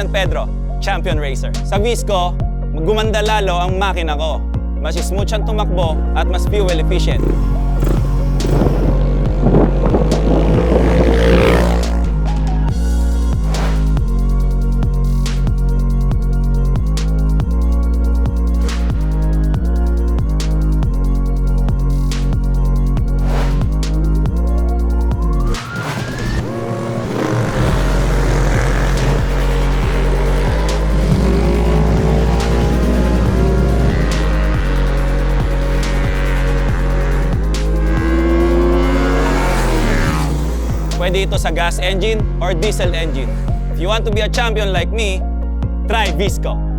San Pedro, Champion Racer. Sa Visco, gumanda lalo ang makina ko. Mas smooth siyang tumakbo at mas fuel efficient. Pwede ito sa gas engine or diesel engine. If you want to be a champion like me, try Visco.